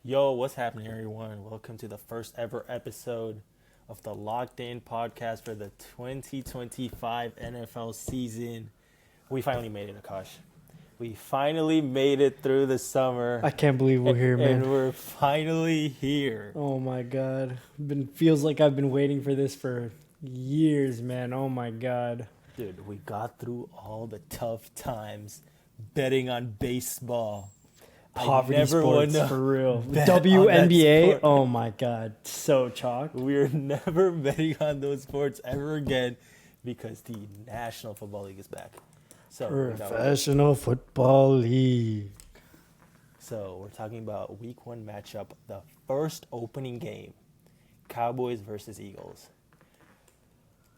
Yo, what's happening, everyone? Welcome to the first ever episode of the Locked In podcast for the 2025 NFL season. We finally made it, Akash. We finally made it through the summer. I can't believe we're here, man. And we're finally here. Oh my god. Feels like I've been waiting for this for years, man. Oh my god. Dude, we got through all the tough times betting on baseball. Poverty sports, for real. bet on that WNBA, sport. oh my god. So chalked. We're never betting on those sports ever again because the National Football League is back. So Professional Football League. So we're talking about week one matchup, the first opening game, Cowboys versus Eagles.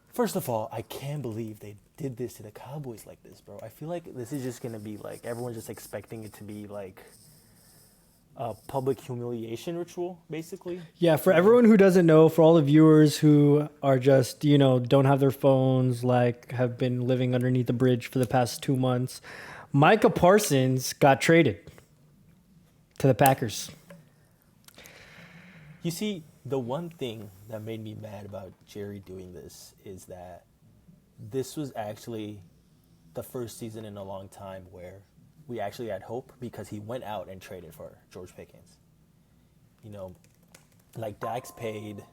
First of all, I can't believe they did this to the Cowboys like this, bro. I feel like this is just going to be like, everyone's just expecting it to be like a public humiliation ritual, basically. Yeah, for everyone who doesn't know, for all the viewers who are just, don't have their phones, like have been living underneath a bridge for the past 2 months, Micah Parsons got traded to the Packers. You see, the one thing that made me mad about Jerry doing this is that this was actually the first season in a long time where we actually had hope because he went out and traded for George Pickens. Like Dak's paid,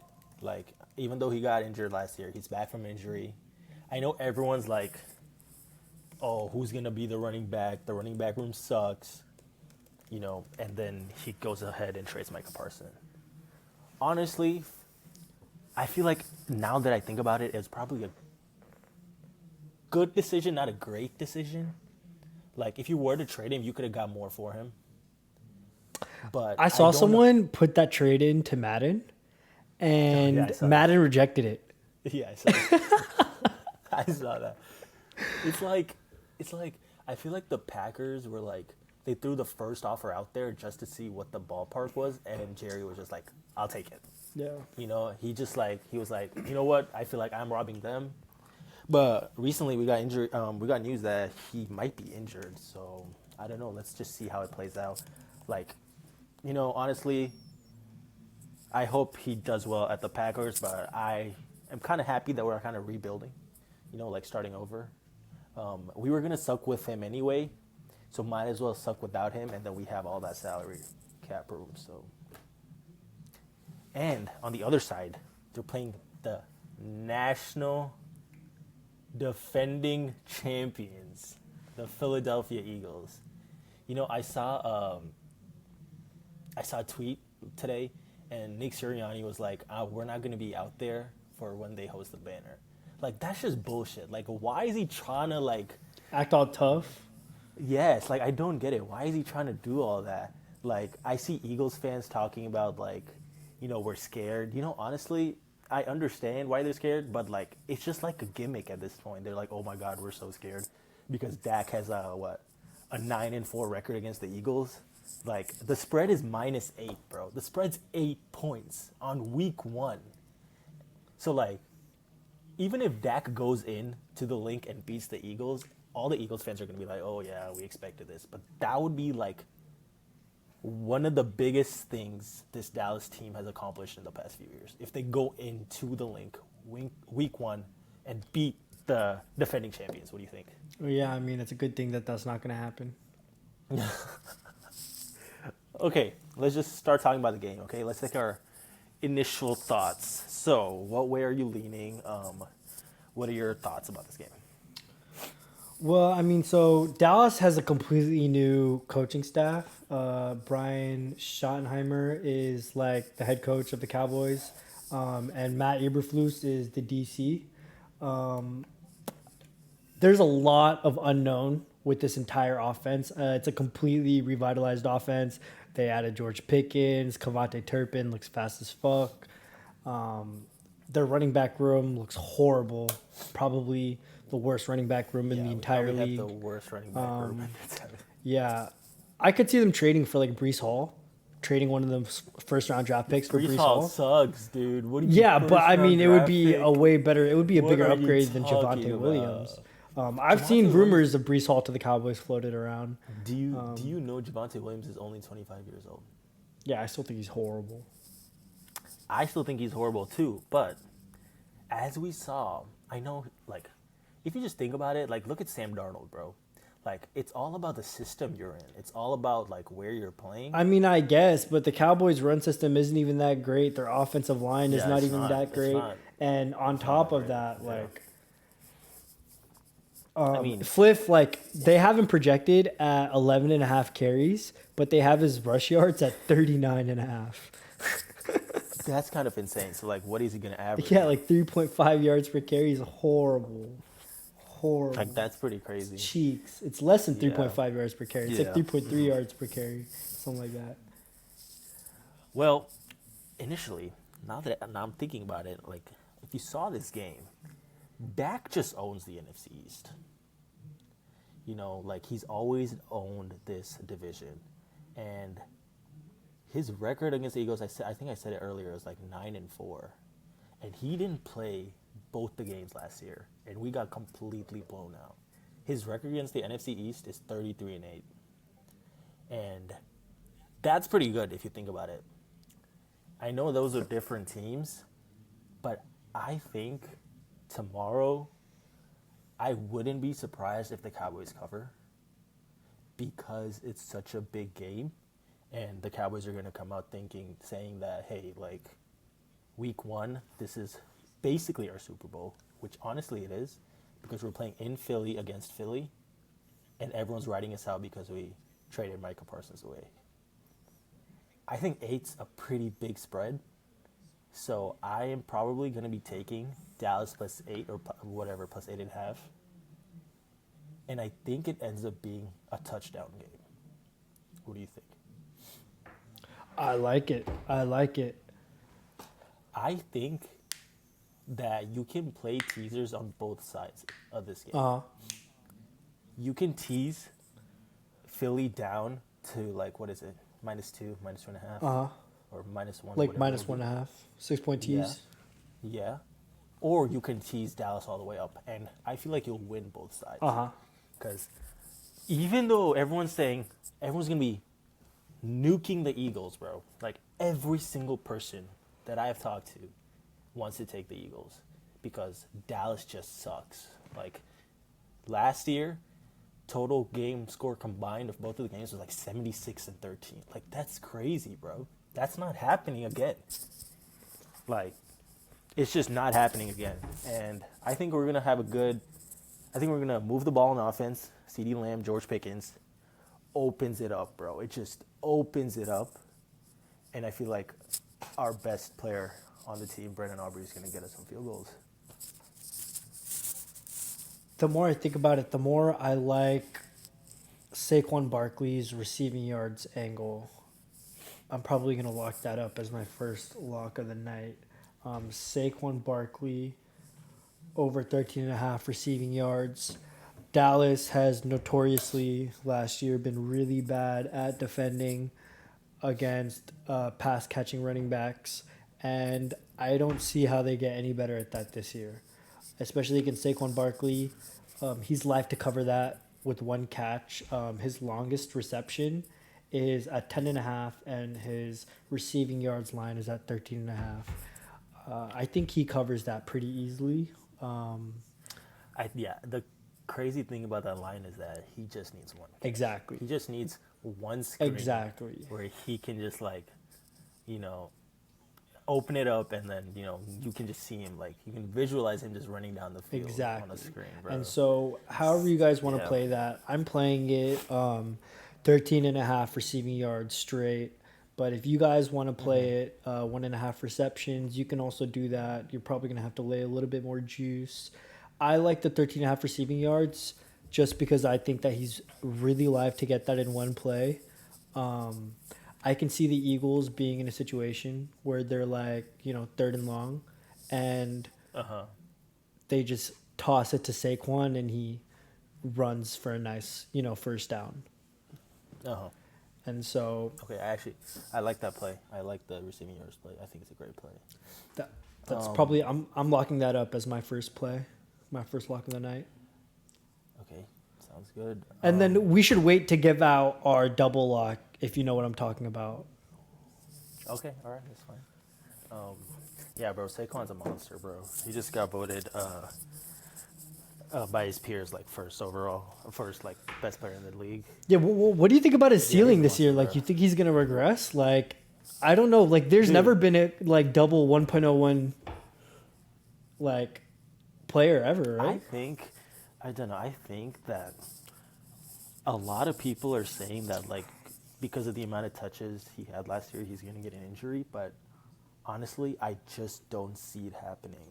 like even though he got injured last year, he's back from injury. I know everyone's like, oh, who's going to be the running back? The running back room sucks, and then he goes ahead and trades Micah Parsons. Honestly, I feel like now that I think about it, it's probably a good decision, not a great decision. Like, if you were to trade him, you could have got more for him. But I saw someone put that trade into Madden, and Madden rejected it. Yeah, I saw that. I saw that. It's like, I feel like the Packers were like, they threw the first offer out there just to see what the ballpark was, and Jerry was just like, I'll take it. Yeah. He was like, you know what? I feel like I'm robbing them. But recently we got news that he might be injured. So I don't know. Let's just see how it plays out. Like, honestly, I hope he does well at the Packers. But I am kind of happy that we're kind of rebuilding. Like starting over. We were gonna suck with him anyway, so might as well suck without him, and then we have all that salary cap room. So. And on the other side, they're playing the national defending champions, the Philadelphia Eagles. I saw a tweet today, and Nick Sirianni was like, we're not going to be out there for when they host the banner. Like, that's just bullshit. Like, why is he trying to, like... Act all tough? Yes, like, I don't get it. Why is he trying to do all that? Like, I see Eagles fans talking about, like, we're scared. Honestly, I understand why they're scared, but like it's just like a gimmick at this point. They're like, oh my God, we're so scared because Dak has a 9-4 record against the Eagles. Like the spread is -8, bro. The spread's 8 points on week one. So like, even if Dak goes in to the link and beats the Eagles, all the Eagles fans are gonna be like, oh yeah, we expected this. But that would be like one of the biggest things this Dallas team has accomplished in the past few years. If they go into the link week one and beat the defending champions, what do you think? Well, yeah, I mean, it's a good thing that that's not going to happen. Okay, let's just start talking about the game, okay? Let's take our initial thoughts. So, what way are you leaning? What are your thoughts about this game? Well, I mean, so Dallas has a completely new coaching staff. Brian Schottenheimer is like the head coach of the Cowboys, and Matt Eberflus is the DC. There's a lot of unknown with this entire offense. It's a completely revitalized offense. They added George Pickens, Cavante Turpin looks fast as fuck. Their running back room looks horrible. Probably the worst running back room in the entire league. Have the worst running back room. Yeah. I could see them trading for like Breece Hall, trading one of them first round draft picks for Breece Hall. Sucks, dude. What do you Yeah, but I mean, it would be pick? a way better. It would be a What bigger are you upgrade than talking Javonte about? Williams. I've seen rumors of Breece Hall to the Cowboys floated around. Do you know Javonte Williams is only 25 years old? Yeah, I still think he's horrible. I still think he's horrible too, but as we saw, I know, like, if you just think about it, like, look at Sam Darnold, bro. Like, it's all about the system you're in. It's all about, like, where you're playing. I mean, I guess, but the Cowboys' run system isn't even that great. Their offensive line is Yeah, not it's even not. that It's great. not. And on It's not top that of great. that, Yeah. like, I mean, Fliff, like, they have him projected at 11 and a half carries, but they have his rush yards at 39 and a half. that's kind of insane. So, like, what is he going to average? Yeah, like 3.5 yards per carry is horrible. Horrible. Like, that's pretty crazy. Cheeks. It's less than Yeah. 3.5 yards per carry. It's like Yeah. 3.3 yards per carry, something like that. Well, initially, now I'm thinking about it, like, if you saw this game, Dak just owns the NFC East. You know, like, he's always owned this division, and his record against the Eagles, I think I said it earlier, was like 9-4, and he didn't play both the games last year, and we got completely blown out. His record against the NFC East is 33-8, and that's pretty good if you think about it. I know those are different teams, but I think tomorrow I wouldn't be surprised if the Cowboys cover because it's such a big game and the Cowboys are going to come out saying that, hey, like, week 1, this is basically our Super Bowl, which honestly it is because we're playing in Philly against Philly and everyone's writing us out because we traded Micah Parsons away. I think 8's a pretty big spread. So I am probably going to be taking Dallas plus 8 or whatever, plus 8.5. And I think it ends up being a touchdown game. What do you think? I like it. I think that you can play teasers on both sides of this game. Uh-huh. You can tease Philly down to, like, what is it? -2, -2.5, Uh-huh. or -1. Like whatever minus it would be. 1.5. 6-point tease. Yeah. Or you can tease Dallas all the way up. And I feel like you'll win both sides. Uh-huh. Because even though everyone's saying everyone's going to be nuking the Eagles, bro. Like, every single person that I've talked to wants to take the Eagles because Dallas just sucks. Like, last year, total game score combined of both of the games was like 76-13. Like, that's crazy, bro. That's not happening again. Like, it's just not happening again. And I think we're going to have I think we're going to move the ball in offense. CeeDee Lamb, George Pickens opens it up, bro. It just opens it up. And I feel like our best player on the team, Brendan Aubrey, is going to get us some field goals. The more I think about it, the more I like Saquon Barkley's receiving yards angle. I'm probably going to lock that up as my first lock of the night. Saquon Barkley over 13.5 receiving yards. Dallas has notoriously last year been really bad at defending against pass catching running backs, and I don't see how they get any better at that this year, especially against Saquon Barkley. He's live to cover that with one catch. His longest reception is at 10.5, and his receiving yards line is at 13.5. I think he covers that pretty easily. The crazy thing about that line is that he just needs one. Exactly. He just needs one screen. Exactly. Where he can just, like, open it up, and then, you can just see him, like, you can visualize him just running down the field on a screen, bro. And so, however you guys want to play that, I'm playing it 13.5 receiving yards straight. But if you guys want to play it 1.5 receptions, you can also do that. You're probably going to have to lay a little bit more juice. I like the 13.5 receiving yards just because I think that he's really live to get that in one play. I can see the Eagles being in a situation where they're like, 3rd and long, and they just toss it to Saquon and he runs for a nice, first down. And so, okay, I like that play. I like the receiving yards play. I think it's a great play. That's probably I'm locking that up as my first play, my first lock of the night. Okay, sounds good. And then we should wait to give out our double lock if you know what I'm talking about. Okay, all right, that's fine. Um, yeah, bro, Saquon's a monster, bro. He just got voted by his peers like first overall, first like best player in the league. Yeah, what do you think about his Yeah, he's ceiling a this year? monster, Like, bro. you think he's gonna regress? Like, I don't know. Like, there's Dude, never been a like double 1.01 like player ever, I right? think, I don't know. I think that a lot of people are saying that like because of the amount of touches he had last year, he's gonna get an injury. But honestly, I just don't see it happening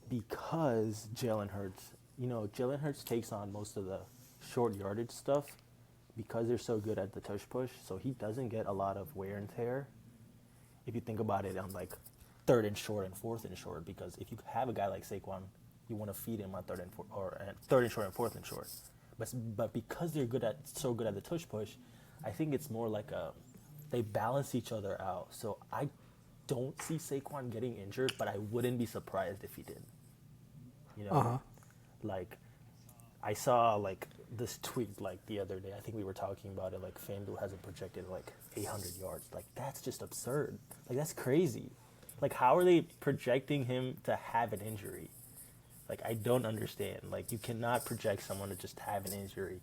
because Jalen Hurts. You know, Jalen Hurts takes on most of the short yardage stuff because they're so good at the tush push. So he doesn't get a lot of wear and tear. If you think about it on like third and short and fourth and short, because if you have a guy like Saquon, you want to feed him on third and third and short and fourth and short. But because they're so good at the tush push, I think it's more like they balance each other out. So I don't see Saquon getting injured, but I wouldn't be surprised if he did. You Uh know, huh. like I saw like this tweet like the other day. I think we were talking about it. Like FanDuel has it projected like 800 yards. Like that's just absurd. Like that's crazy. Like how are they projecting him to have an injury? Like I don't understand. Like you cannot project someone to just have an injury.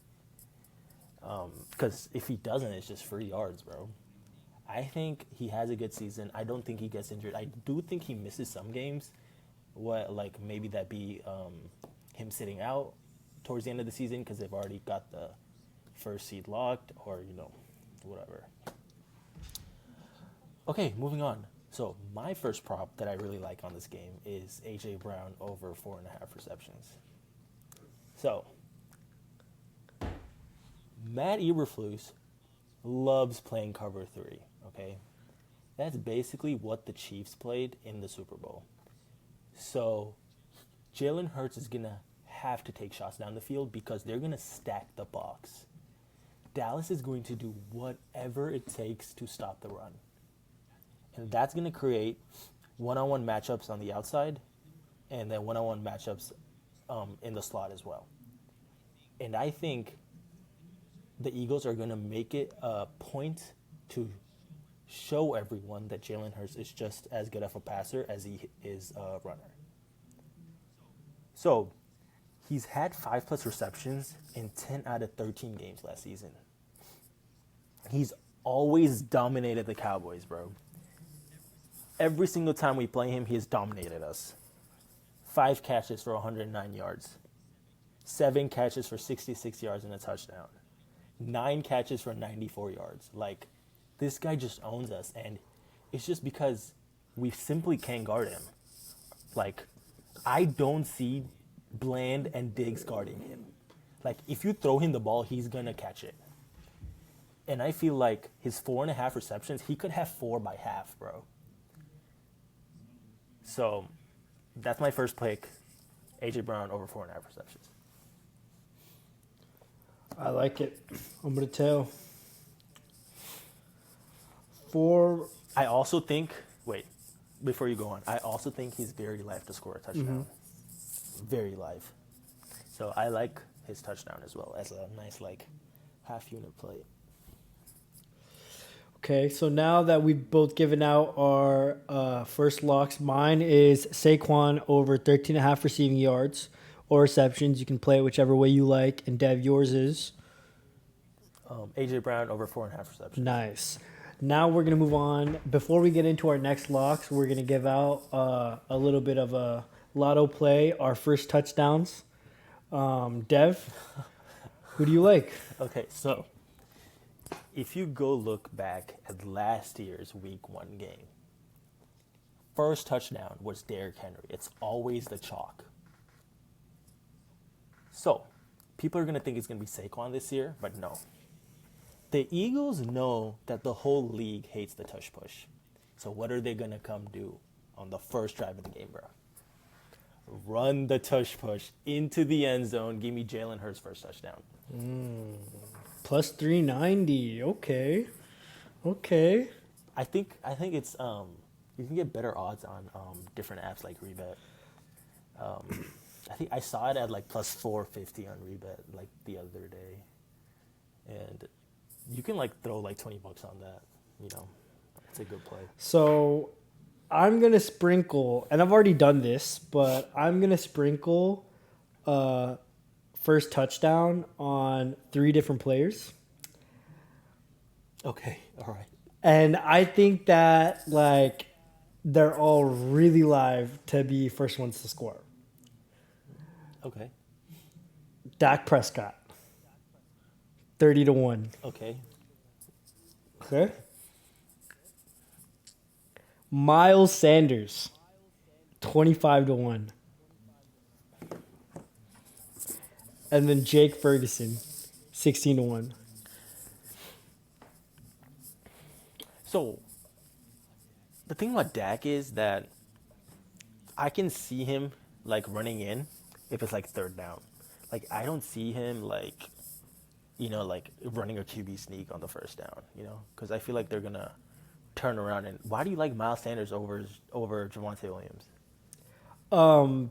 Because if he doesn't, it's just free yards, bro. I think he has a good season. I don't think he gets injured. I do think he misses some games. What like maybe that be him sitting out towards the end of the season because they've already got the first seed locked, or whatever. Okay, moving on. So my first prop that I really like on this game is AJ Brown over 4.5 receptions. So Matt Eberflus loves playing cover three. Okay, that's basically what the Chiefs played in the Super Bowl. So Jalen Hurts is gonna have to take shots down the field because they're gonna stack the box. Dallas is going to do whatever it takes to stop the run. And that's going to create one-on-one matchups on the outside and then one-on-one matchups in the slot as well. And I think the Eagles are going to make it a point to show everyone that Jalen Hurts is just as good of a passer as he is a runner. So he's had 5+ receptions in 10 out of 13 games last season. He's always dominated the Cowboys, bro. Every single time we play him, he has dominated us. 5 catches for 109 yards. 7 catches for 66 yards and a touchdown. 9 catches for 94 yards. Like, this guy just owns us, and it's just because we simply can't guard him. Like, I don't see Bland and Diggs guarding him. Like, if you throw him the ball, he's going to catch it. And I feel like his 4.5 receptions, he could have 4 by half, bro. So that's my first pick, AJ Brown over 4.5 receptions. I like it. I'm gonna tell. For I also think, wait, before you go on, I also think he's very live to score a touchdown. Very live. So I like his touchdown as well as a nice like half unit play. Okay, so now that we've both given out our first locks, mine is Saquon over 13.5 receiving yards or receptions. You can play it whichever way you like. And Dev, yours is? AJ Brown over 4.5 receptions. Nice. Now we're going to move on. Before we get into our next locks, we're going to give out a little bit of a lotto play, our first touchdowns. Dev, who do you like? Okay, so if you go look back at last year's Week 1 game, first touchdown was Derrick Henry. It's always the chalk. So people are going to think it's going to be Saquon this year, but no. The Eagles know that the whole league hates the tush push. So what are they going to come do on the first drive of the game, bro? Run the tush push into the end zone. Give me Jalen Hurts' first touchdown. Plus 390. Okay. Okay. I think it's you can get better odds on different apps like Rebet. I think I saw it at like plus 450 on Rebet like the other day, and you can like throw like $20 on that. It's a good play. So I'm gonna sprinkle, and I've already done this, but I'm gonna sprinkle first touchdown on 3 different players. Okay, all right. And I think that like they're all really live to be first ones to score. Okay, Dak Prescott, 30-1. okay. Okay. Miles Sanders, 25-1. And then Jake Ferguson, 16-1. So the thing about Dak is that I can see him like running in if it's like third down. Like I don't see him like, like running a QB sneak on the first down. Because I feel like they're gonna turn around. And why do you like Miles Sanders over Javonte Williams?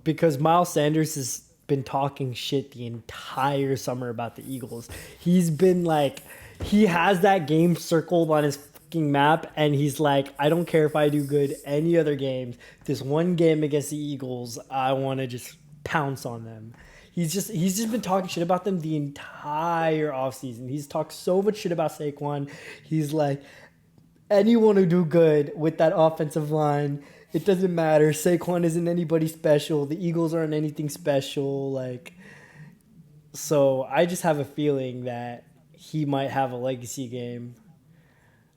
Because Miles Sanders has been talking shit the entire summer about the Eagles. He's been like, he has that game circled on his fucking map, and he's like, I don't care if I do good any other games. This one game against the Eagles, I want to just pounce on them. He's just been talking shit about them the entire offseason. He's talked so much shit about Saquon. He's like, anyone who do good with that offensive line, it doesn't matter. Saquon isn't anybody special. The Eagles aren't anything special. Like, so I just have a feeling that he might have a legacy game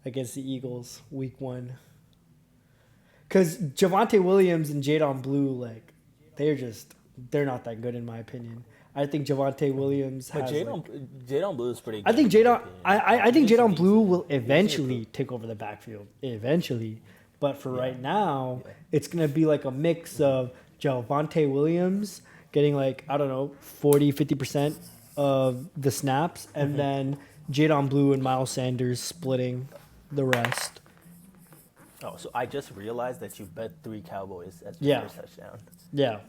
against the Eagles week 1. Because Javonte Williams and Jadon Blue, like, they're not that good in my opinion. I think Javonte Williams But has Jadon Blue is pretty good. I think in my Jadon. opinion. I think He just Jadon needs Blue to- will he needs to eventually improve. take over the backfield. Eventually, but for Yeah. right now, Yeah. it's gonna be like a mix of Javonte Williams getting like, I don't know, 40-50% of the snaps, and then Jadon Blue and Miles Sanders splitting the rest. Oh, so I just realized that you bet 3 Cowboys at the Yeah. first touchdown. Yeah,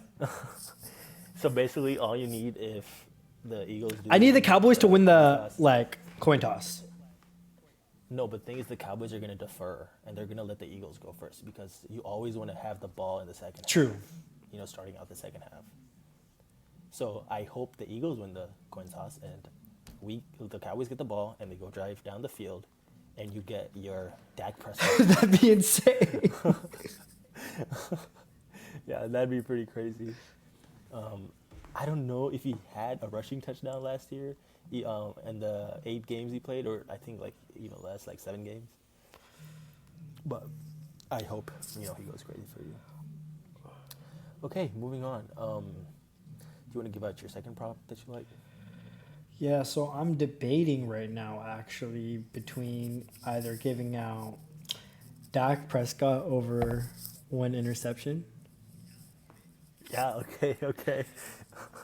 So basically, all you need if the Eagles do. I need the Cowboys to win coin the toss- like coin toss. No, but the thing is, the Cowboys are going to defer and they're going to let the Eagles go first because you always want to have the ball in the second True. half. Starting out the second half. So I hope the Eagles win the coin toss and the Cowboys get the ball and they go drive down the field, and you get your Dak Prescott. That'd be insane. Yeah, that'd be pretty crazy. I don't know if he had a rushing touchdown last year, in the 8 games he played, or I think last 7 games. But I hope he goes crazy for you. Okay, moving on. Do you want to give out your second prop that you like? Yeah, so I'm debating right now actually between either giving out Dak Prescott over 1 interception. Yeah. Okay.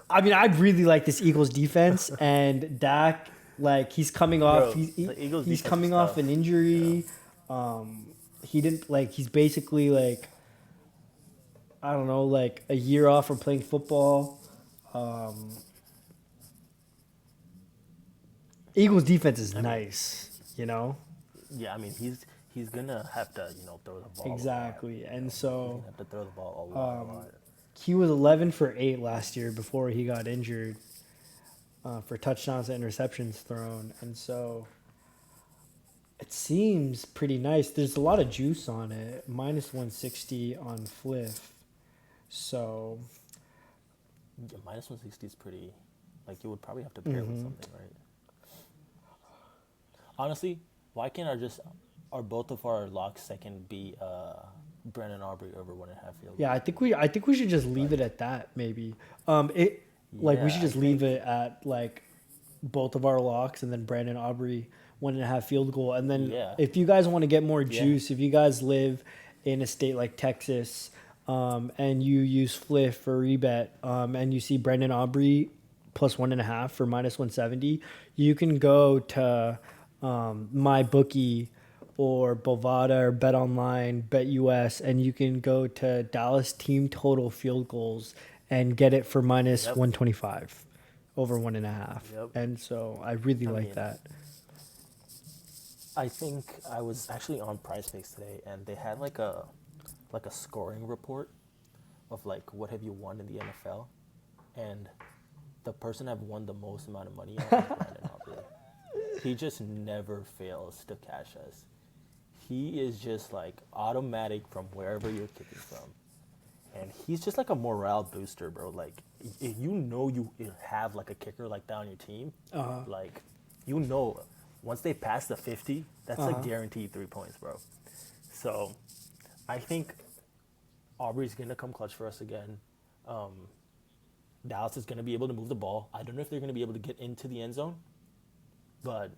I mean, I really like this Eagles defense, and Dak, like, he's coming off. Bro, He's the Eagles he's defense coming is off tough. an injury. He didn't like. He's basically like, I don't know, like a year off from playing football. Eagles defense is nice, Yeah, I mean he's gonna have to throw the ball. Exactly, and He's so gonna have to throw the ball a lot. he was 11 for 8 last year before he got injured for touchdowns and interceptions thrown. And so it seems pretty nice. There's a lot of juice on it, minus 160 on Fliff. So, Yeah, minus 160 is pretty. Like you would probably have to pair with something, right? Honestly, why can't our both of our locks second be Brandon Aubrey over 1.5 field? yeah, I think we should just leave it at that maybe. We Yeah, should just leave it at like both of our locks and then Brandon Aubrey 1.5 field goal. And then Yeah. if you guys want to get more Yeah. juice, if you guys live in a state like Texas, and you use Fliff for rebet, and you see Brandon Aubrey plus 1.5 for minus 170, you can go to my bookie or Bovada or Bet Online, Bet US, and you can go to Dallas team total field goals and get it for minus Yep. 125 over 1.5. Yep. And so I really like mean, that. I think I was actually on Prize Picks today, and they had like a scoring report of like what have you won in the NFL, and the person I've won the most amount of money off is Brandon Aubrey. He just never fails to cash us. He is just like automatic from wherever you're kicking from, and he's just like a morale booster, bro. Like if you know you have like a kicker like that on your team, like you know once they pass the 50, that's like guaranteed 3 points, bro. So I think Aubrey's gonna come clutch for us again. Dallas is gonna be able to move the ball. I don't know if they're gonna be able to get into the end zone, but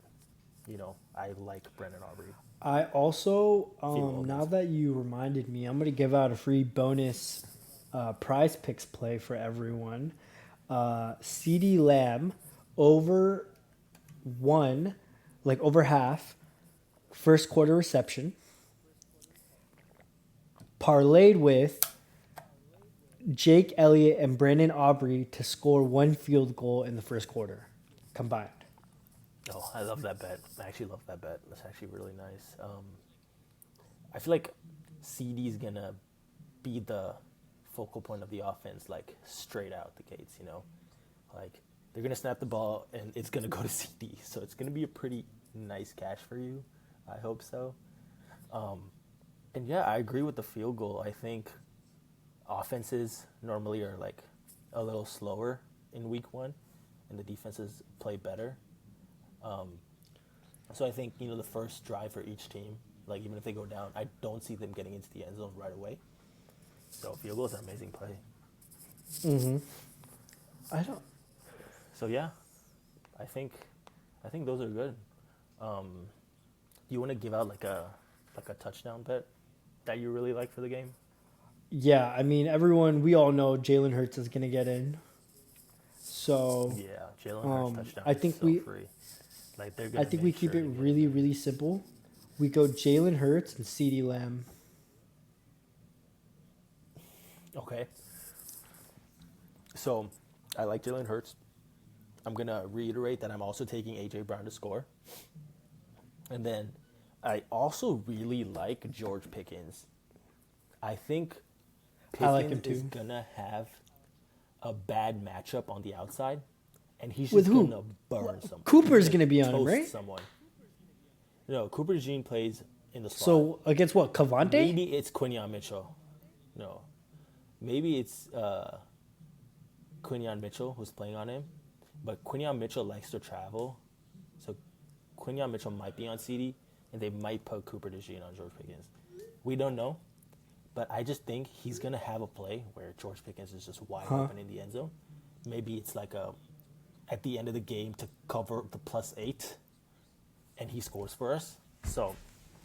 I like Brandon Aubrey. I also, Field now goals. that you reminded me, I'm going to give out a free bonus prize picks play for everyone. CD Lamb over one, like over half, first quarter reception, parlayed with Jake Elliott and Brandon Aubrey to score one field goal in the first quarter combined. Oh, I love that bet. I actually love that bet. That's actually really nice. I feel like CD's gonna be the focal point of the offense, like straight out the gates. Like they're gonna snap the ball and it's gonna go to CD. So it's gonna be a pretty nice cash for you. I hope so. And yeah, I agree with the field goal. I think offenses normally are like a little slower in week one, and the defenses play better. So I think the first drive for each team, like even if they go down, I don't see them getting into the end zone right away. So field goal is an amazing play. I don't. So yeah, I think those are good. You want to give out like a touchdown bet that you really like for the game? Yeah, I mean, we all know Jalen Hurts is going to get in. So Yeah, Jalen Hurts touchdown I think is so free. Like they're gonna I think we make keep sure it to get really, really simple. We go Jalen Hurts and CeeDee Lamb. Okay. So, I like Jalen Hurts. I'm going to reiterate that I'm also taking A.J. Brown to score. And then I also really like George Pickens. I think I like him Pickens is too. going to have a bad matchup on the outside, and he's With just who? going to burn someone. Cooper's He's gonna be on him, toast right? Someone. No, Cooper Jean plays in the slot. So against what? Cavante? Maybe it's Quinion Mitchell. No. Maybe it's Quinion Mitchell who's playing on him. But Quinion Mitchell likes to travel. So Quinion Mitchell might be on CD, and they might put Cooper DeJean on George Pickens. We don't know. But I just think he's going to have a play where George Pickens is just wide open in the end zone. Maybe it's like at the end of the game to cover the +8, and he scores for us. So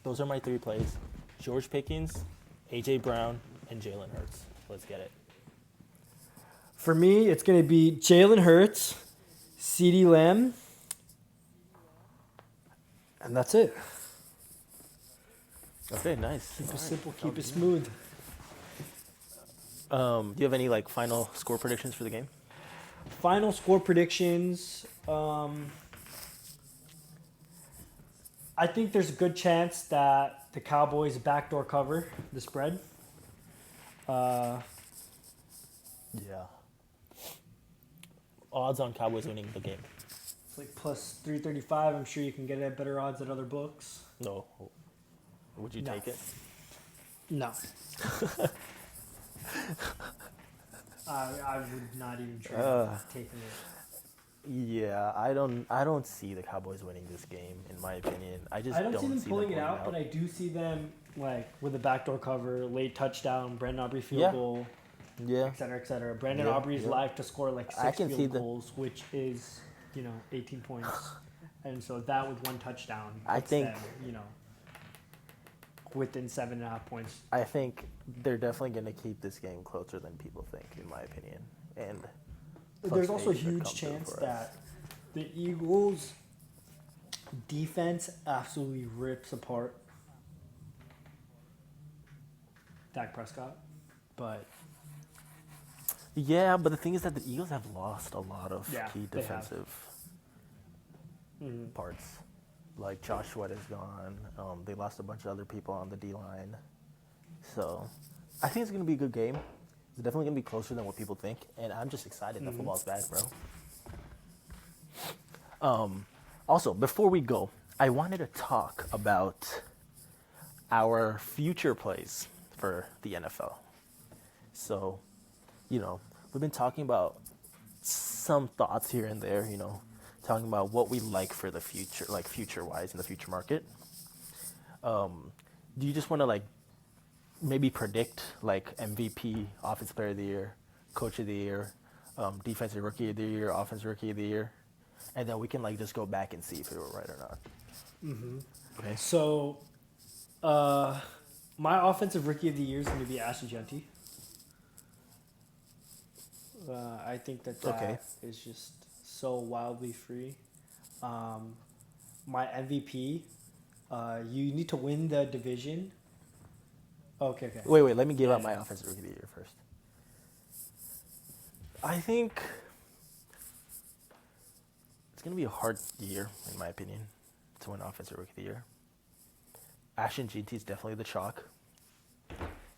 those are my 3 plays. George Pickens, A.J. Brown, and Jalen Hurts. Let's get it. For me, it's going to be Jalen Hurts, CeeDee Lamb, and that's it. Okay, nice. Keep it simple, keep it smooth. Do you have any final score predictions for the game? Final score predictions. I think there's a good chance that the Cowboys backdoor cover the spread. Yeah. Odds on Cowboys winning the game? It's like plus 335. I'm sure you can get it at better odds at other books. No. Would you No. take it? No. I would not even try taking it. Yeah, I don't see the Cowboys winning this game, in my opinion. I just I don't see them pulling it pulling out, but I do see them with a backdoor cover, late touchdown, Brandon Aubrey field goal, Yeah. et cetera, et cetera. Brandon Yeah, Aubrey's yeah. live to score I 6 can see field the- goals, which is 18 points, and so that with one touchdown, I puts think- them, within 7.5 points. I think they're definitely going to keep this game closer than people think, in my opinion. And There's plus also a 8 should huge come through chance for us. that the Eagles' defense absolutely rips apart Dak Prescott, but Yeah, but the thing is that the Eagles have lost a lot of Yeah, key they have. defensive parts. Like Josh Sweat is gone. They lost a bunch of other people on the D line. So I think it's gonna be a good game. It's definitely gonna be closer than what people think, and I'm just excited that football's back, bro. Also, before we go, I wanted to talk about our future plays for the NFL. So, we've been talking about some thoughts here and there, talking about what we like for the future, like future-wise in the future market. Do you just want to maybe predict MVP, Offensive Player of the Year, Coach of the Year, Defensive Rookie of the Year, Offensive Rookie of the Year, and then we can just go back and see if we were right or not. Mm-hmm. Okay. So, my offensive rookie of the year is going to be Ashton Genty. I think that is just so wildly free. My MVP, you need to win the division. Okay. Wait. Let me give out my Offensive Rookie of the Year first. I think it's going to be a hard year, in my opinion, to win Offensive Rookie of the Year. Ashton GT is definitely the chalk.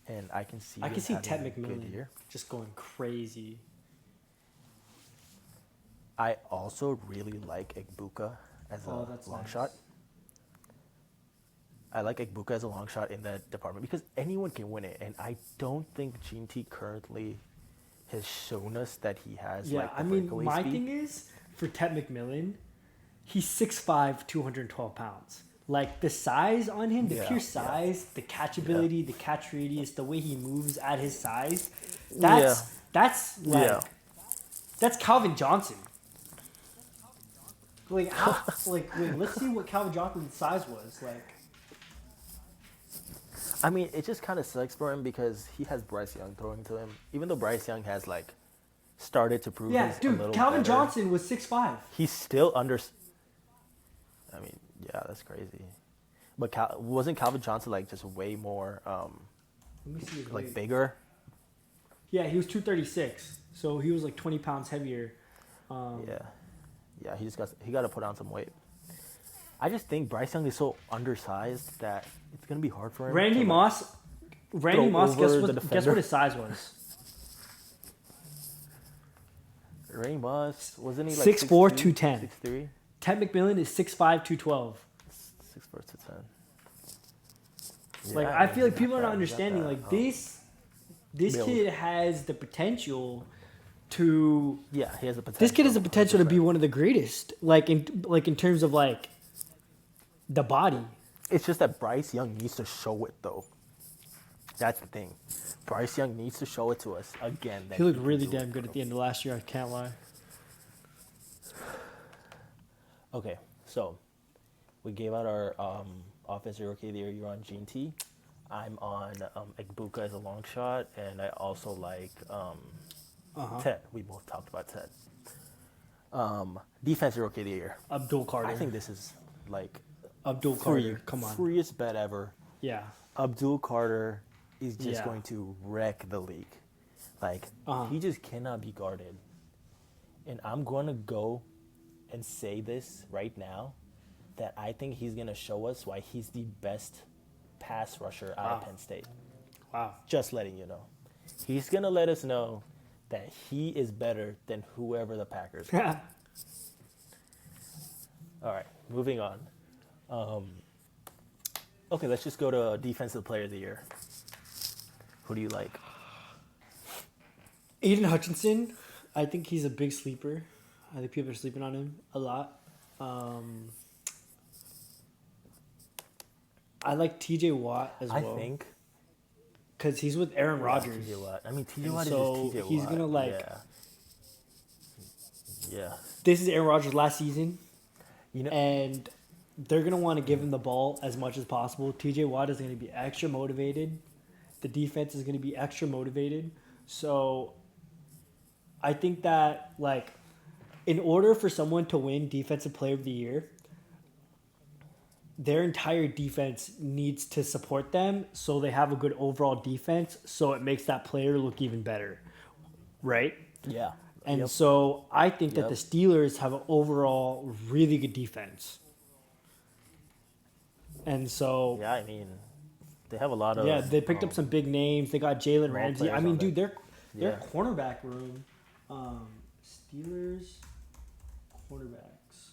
And I can see Ted McMillan just going crazy. I also really like Egbuka as a long shot. I like Egbuka as a long shot in that department because anyone can win it. And I don't think GT currently has shown us that he has my speed. thing is, for Ted McMillan, he's 6'5", 212 pounds. Like, the size on him, the pure size, the catchability, the catch radius, the way he moves at his size, that's Calvin Johnson. Wait, let's see what Calvin Johnson's size was. I mean, it just kind of sucks for him because he has Bryce Young throwing to him. Even though Bryce Young has, started to prove his a little Calvin better, Johnson was 6'5". He's still under... I mean, yeah, that's crazy. But wasn't Calvin Johnson, just way more, Let me see his weight. bigger? Yeah, he was 236. So he was, 20 pounds heavier. Yeah, he got to put on some weight. I just think Bryce Young is so undersized that it's going to be hard for him. Randy Moss, guess what his size was? Randy Moss, wasn't he 6'4", 210. 6'3"? Ted McMillan is 6'5", 212. 6'4", 210. I feel like people are not understanding. This kid has the potential to. Yeah, he has the potential. This kid has the potential 100%. To be one of the greatest. In terms of the body. It's just that Bryce Young needs to show it though. That's the thing. Bryce Young needs to show it to us again. He looked really damn good at the end of last year. I can't lie. Okay, so we gave out our Offensive Rookie of the Year. You're on G&T. I'm on Egbuka as a long shot, and I also like Ted. We both talked about Ted. Defensive Rookie of the Year. Abdul Carter. I think this is Abdul Carter. Come on. Freest bet ever. Yeah. Abdul Carter is just going to wreck the league. He just cannot be guarded. And I'm going to go and say this right now, that I think he's going to show us why he's the best pass rusher out of Penn State. Wow. Just letting you know. He's going to let us know that he is better than whoever the Packers are. All right, moving on. Okay, let's just go to Defensive Player of the Year. Who do you like? Aiden Hutchinson. I think he's a big sleeper. I think people are sleeping on him a lot. I like TJ Watt as well. I think. Because he's with Aaron Rodgers. TJ Watt. I mean, TJ Watt is so just TJ Watt. He's going to Yeah. This is Aaron Rodgers' last season. And they're going to want to give him the ball as much as possible. TJ Watt is going to be extra motivated. The defense is going to be extra motivated. So I think that, in order for someone to win Defensive Player of the Year, their entire defense needs to support them so they have a good overall defense, so it makes that player look even better, right? Yeah. And so I think that the Steelers have an overall really good defense. And so, Yeah, I mean, they have a lot of yeah, they picked up some big names. They got Jalen role Ramsey. I players mean, on dude, there. their Yeah. cornerback room, Steelers cornerbacks.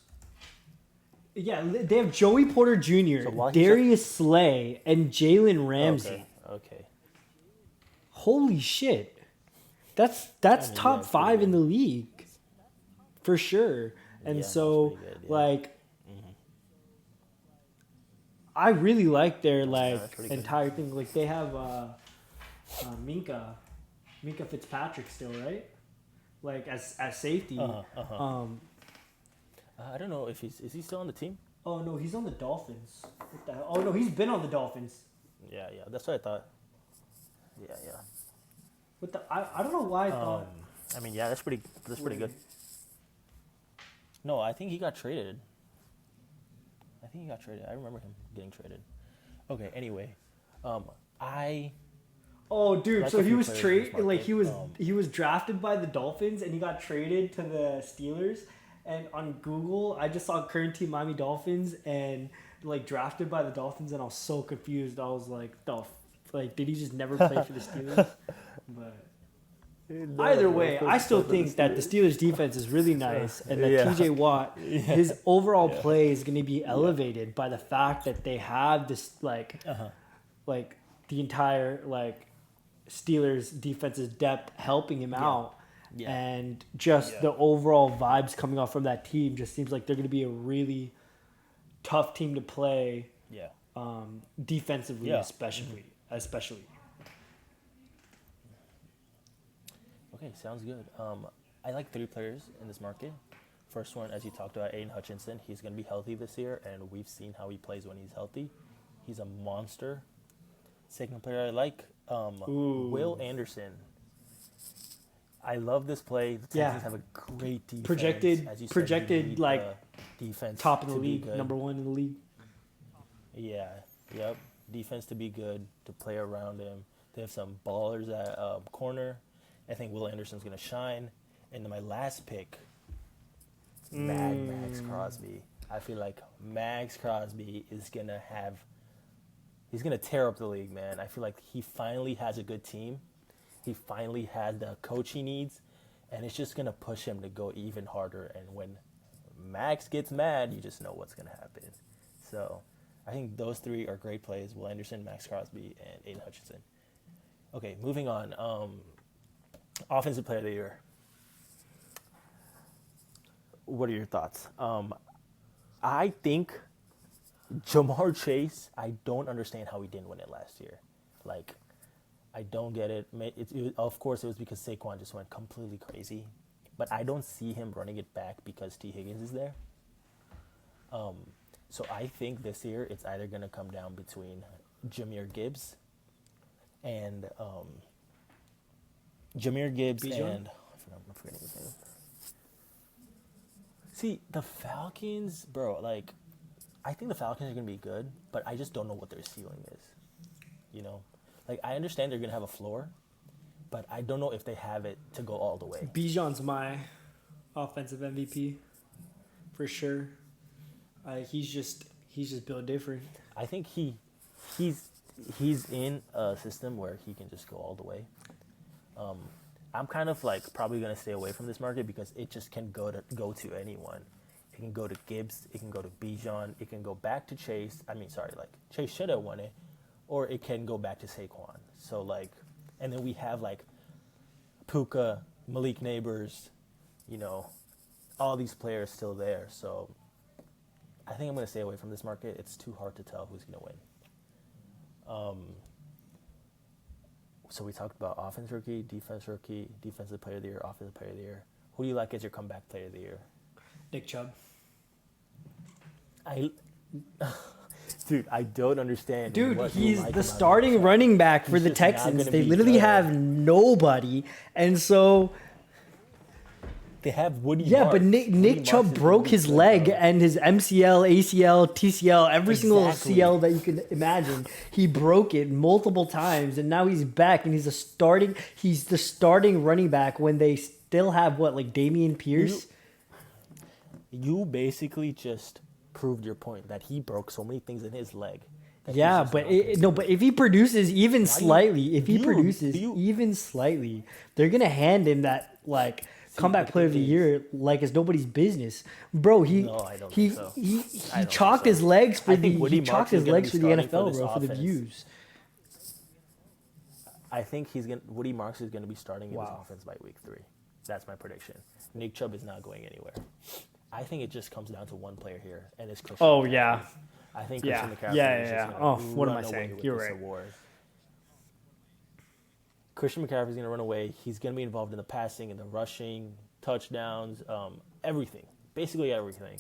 Yeah, they have Joey Porter Jr., So while he's Darius Slay, and Jalen Ramsey. Okay. Holy shit. That's I mean, yeah, top it's pretty 5 in good. the league. For sure. And Yeah, that's so, pretty good, yeah. like, I really like their, like, that's pretty good. entire thing. Like, they have Minka Fitzpatrick still, right? Like, as safety. I don't know if is he still on the team? Oh, no, he's on the Dolphins. What the hell? Oh, no, he's been on the Dolphins. Yeah, that's what I thought. Yeah. What the? I don't know why I thought. I mean, yeah, that's pretty good. No, I think he got traded. I remember him getting traded. Okay, anyway, I Oh, dude! like So a he few was players in trade this like market. he was drafted by the Dolphins and he got traded to the Steelers. And on Google, I just saw current team Miami Dolphins and like drafted by the Dolphins, and I was so confused. I was like, like did he just never play for the Steelers? But either way, I still think that the Steelers defense is really nice, and that Yeah. TJ Watt, his overall play is going to be elevated by the fact that they have this like the entire like Steelers defense's depth helping him out. Yeah. And just the overall vibes coming off from that team just seems like they're going to be a really tough team to play Yeah. defensively, Yeah. especially. Okay, sounds good. I like 3 players in this market. First one, as you talked about, Aiden Hutchinson. He's going to be healthy this year, and we've seen how he plays when he's healthy. He's a monster. Second player I like, Will Anderson. I love this play. The Texans have a great defense. As you said, Projected you need like the defense top in the to be league, good. number 1 in the league. Yeah, yep. Defense to be good, to play around him. They have some ballers at corner. I think Will Anderson's going to shine. And then my last pick, Max Crosby. I feel like Max Crosby is going to he's going to tear up the league, man. I feel like he finally has a good team. He finally has the coach he needs. And it's just going to push him to go even harder. And when Max gets mad, you just know what's going to happen. So I think those 3 are great plays: Will Anderson, Max Crosby, and Aiden Hutchinson. Okay, moving on. Offensive player of the year. What are your thoughts? I think Jamar Chase, I don't understand how he didn't win it last year. Like, I don't get it. Of course, it was because Saquon just went completely crazy. But I don't see him running it back because T. Higgins is there. So I think this year it's either going to come down between Jahmyr Gibbs and Bijan? I'm forgetting his name. See, the Falcons, bro, like, I think the Falcons are going to be good, but I just don't know what their ceiling is. You know? Like, I understand they're going to have a floor, but I don't know if they have it to go all the way. Bijan's my offensive MVP for sure. He's just built different. I think he's in a system where he can just go all the way. I'm kind of like probably gonna stay away from this market because it just can go to anyone. It can go to Gibbs, it can go to Bijan, it can go back to Chase. Like Chase should have won it, or it can go back to Saquon. So like, and then we have like Puka, Malik Neighbors, all these players still there. So I think I'm going to stay away from this market. It's too hard to tell who's going to win. So we talked about offense rookie, defensive player of the year, offensive player of the year. Who do you like as your comeback player of the year? Nick Chubb. Dude, I don't understand. Dude, what he's you like the about starting Nick Chubb. running back for He's the just not Texans. gonna They be literally good. have nobody. And so, They have Woody yeah, Marks. but Woody Nick Marks Chubb is broke really his good, leg bro. and his MCL, ACL, TCL, every single Exactly. CL that you can imagine. He broke it multiple times, and now he's back, and he's the starting running back when they still have, Damian Pierce? You basically just proved your point that he broke so many things in his leg. That he's Yeah, just but not gonna no, do but it. if he produces even Why you slightly, if do he you produces do you even slightly, they're gonna hand him that like see the comeback player thing of the is year like it's nobody's business, bro. no, I don't think so. I He don't think chalked so. his legs for I the think he Woody chalked Marks is his gonna legs be for the starting for NFL, this bro, for the offense. views. I think Woody Marks is gonna be starting in this Wow. offense by week 3. That's my prediction. Nick Chubb is not going anywhere. I think it just comes down to one player here, and it's Christian Oh McCaffrey. yeah, I think yeah, Christian yeah, McCaffrey yeah, is just yeah. gonna Oh, what am I run away saying? with You're this right. award. Christian McCaffrey is gonna run away. He's gonna be involved in the passing and the rushing, touchdowns, everything, basically everything.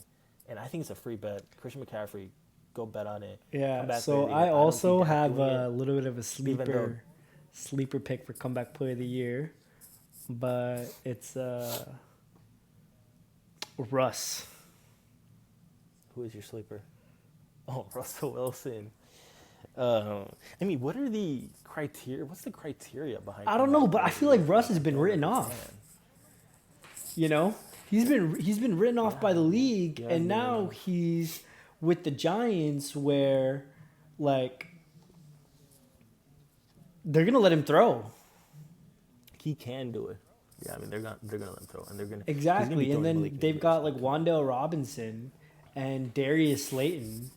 And I think it's a free bet. Christian McCaffrey, go bet on it. Yeah. Comeback player So of the I year. I don't see also Dak have doing a it, little bit of a even though sleeper pick for comeback player of the year, but it's Russ. who is your sleeper? Oh, Russell Wilson. I mean, what are the criteria? What's the criteria behind? I don't know, comeback but player I of the feel like year? Russ Like, has I been don't written understand. off. You know, he's been written off by the Yeah, league, yeah, and yeah, now yeah. he's with the Giants, where like they're gonna let him throw He can do it. Yeah, I mean they're gonna let him throw, and he's gonna be exactly, and throwing Malik then they've Willis. got like Wandale Robinson and Darius Slayton.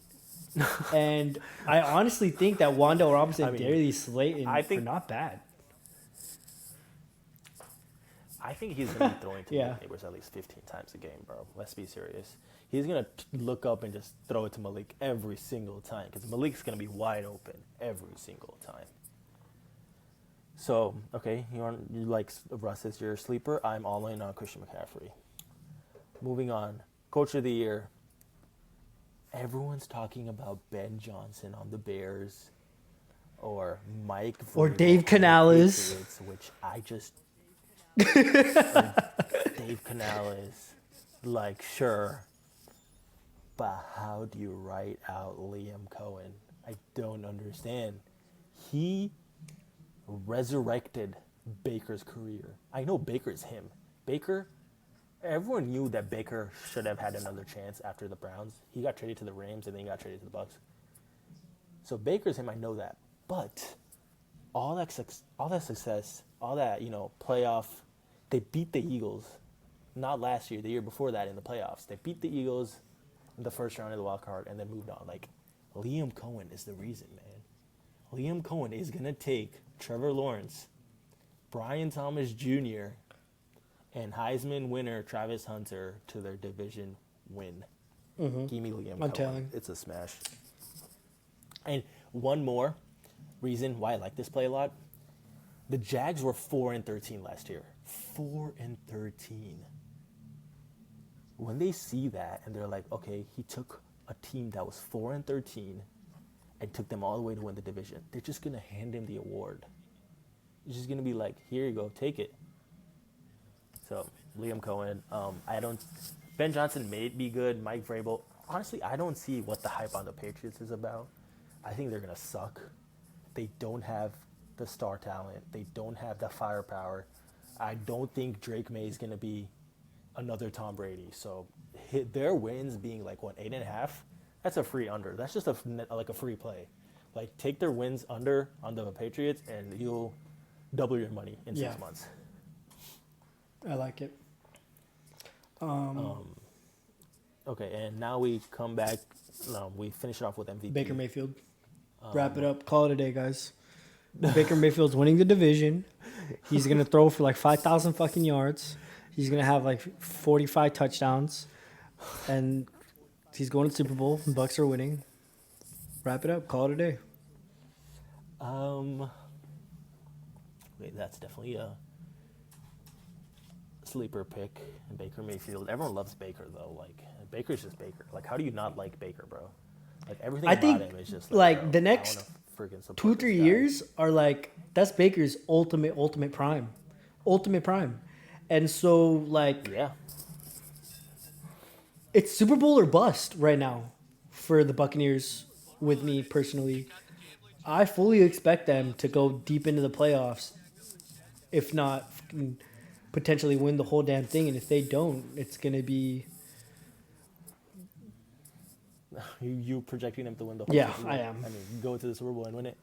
And I honestly think that Wandale Robinson I and mean, Darius Slayton I are think not bad. I think he's gonna be throwing to Yeah. Malik Neighbors at least 15 times a game, bro. Let's be serious. He's gonna look up and just throw it to Malik every single time because Malik's gonna be wide open every single time. So okay, you like Russ as your sleeper. I'm all in on Christian McCaffrey. Moving on, Coach of the Year. Everyone's talking about Ben Johnson on the Bears, or Mike Or Vrabel Dave on the Canales. Patriots, which I just or Dave Canales. Like, sure, but how do you write out Liam Cohen? I don't understand. He resurrected Baker's career. I know Baker's him. Baker, everyone knew that Baker should have had another chance after the Browns. He got traded to the Rams and then he got traded to the Bucks. So Baker's him, I know that. But all that success, all that, playoff, they beat the Eagles. Not last year, the year before that in the playoffs. They beat the Eagles in the first round of the wild card and then moved on. Like, Liam Cohen is the reason, man. Liam Cohen is going to take Trevor Lawrence, Brian Thomas Jr., and Heisman winner Travis Hunter to their division win. Give me Liam Cohen. telling. It's a smash. And one more reason why I like this play a lot. The Jags were 4-13 last year. 4-13. When they see that and they're like, okay, he took a team that was 4-13 and took them all the way to win the division, they're just gonna hand him the award. It's just gonna be like, here you go, take it. So Liam Cohen, Ben Johnson may be good. Mike Vrabel, honestly, I don't see what the hype on the Patriots is about. I think they're gonna suck. They don't have the star talent. They don't have the firepower. I don't think Drake May is gonna be another Tom Brady. So their wins being like 8.5, that's a free under. That's just like a free play. Like, take their wins under on the Patriots and you'll double your money in 6 months. I like it. Okay, and now we come back. We finish it off with MVP. Baker Mayfield. Wrap it up. Call it a day, guys. Baker Mayfield's winning the division. He's gonna throw for like 5,000 fucking yards. He's gonna have like 45 touchdowns, and he's going to the Super Bowl. The Bucks are winning. Wrap it up. Call it a day. Wait, that's definitely a sleeper pick. Baker Mayfield. Everyone loves Baker though. Like, Baker's just Baker. Like, how do you not like Baker, bro? Like, everything I about think, him is just like, bro, the I next wanna friggin' support 2-3 this guy. years are like that's Baker's ultimate prime, and so like Yeah. it's Super Bowl or bust right now for the Buccaneers. With me personally, I fully expect them to go deep into the playoffs, if not potentially win the whole damn thing. And if they don't, it's gonna be You projecting them to win the whole Yeah, Super Bowl? I am. I mean, go to the Super Bowl and win it.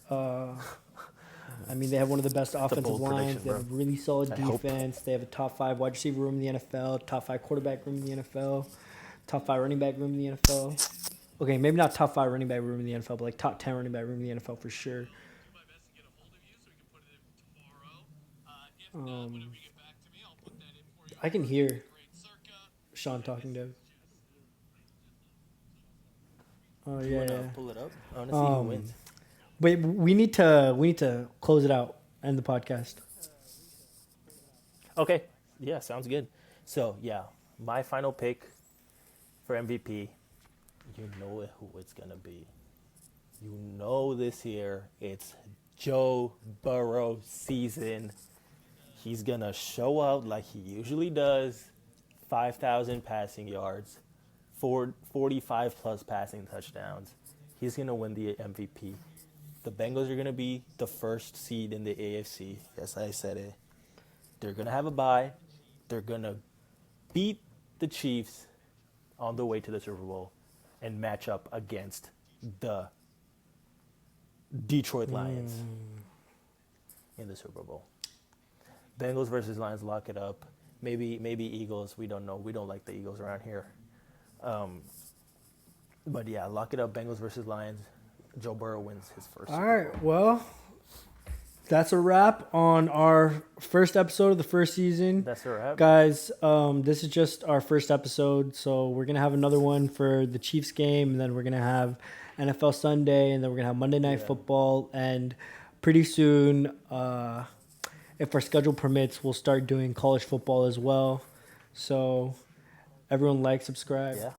Uh, I mean, they have one of the best offensive bold lines. prediction, They have bro. a really solid I hope. defense. They have a top 5 wide receiver room in the NFL, top 5 quarterback room in the NFL, top 5 running back room in the NFL. Okay, maybe not top 5 running back room in the NFL, but like top 10 running back room in the NFL for sure. I can hear Sean talking to. Oh You yeah, wanna yeah. pull it up? I wanna see who Um, wins. Wait, we need to close it out, end the podcast. Okay. Yeah, sounds good. So yeah, my final pick for MVP. You know who it's gonna be. You know this year it's Joe Burrow season. He's gonna show out like he usually does. 5,000 passing yards, 45 plus passing touchdowns. He's gonna win the MVP. The Bengals are gonna be the first seed in the AFC. Yes, I said it. They're gonna have a bye. They're gonna beat the Chiefs on the way to the Super Bowl and match up against the Detroit Lions in the Super Bowl. Bengals versus Lions, lock it up. Maybe Eagles. We don't know. We don't like the Eagles around here. But yeah, lock it up. Bengals versus Lions. Joe Burrow wins his first. All Super right, Bowl. well, that's a wrap on our first episode of the first season. That's a wrap. Guys, this is just our first episode, so we're going to have another one for the Chiefs game, and then we're going to have NFL Sunday, and then we're going to have Monday Night Yeah. Football, and pretty soon, if our schedule permits, we'll start doing college football as well. So everyone like, subscribe. Yeah.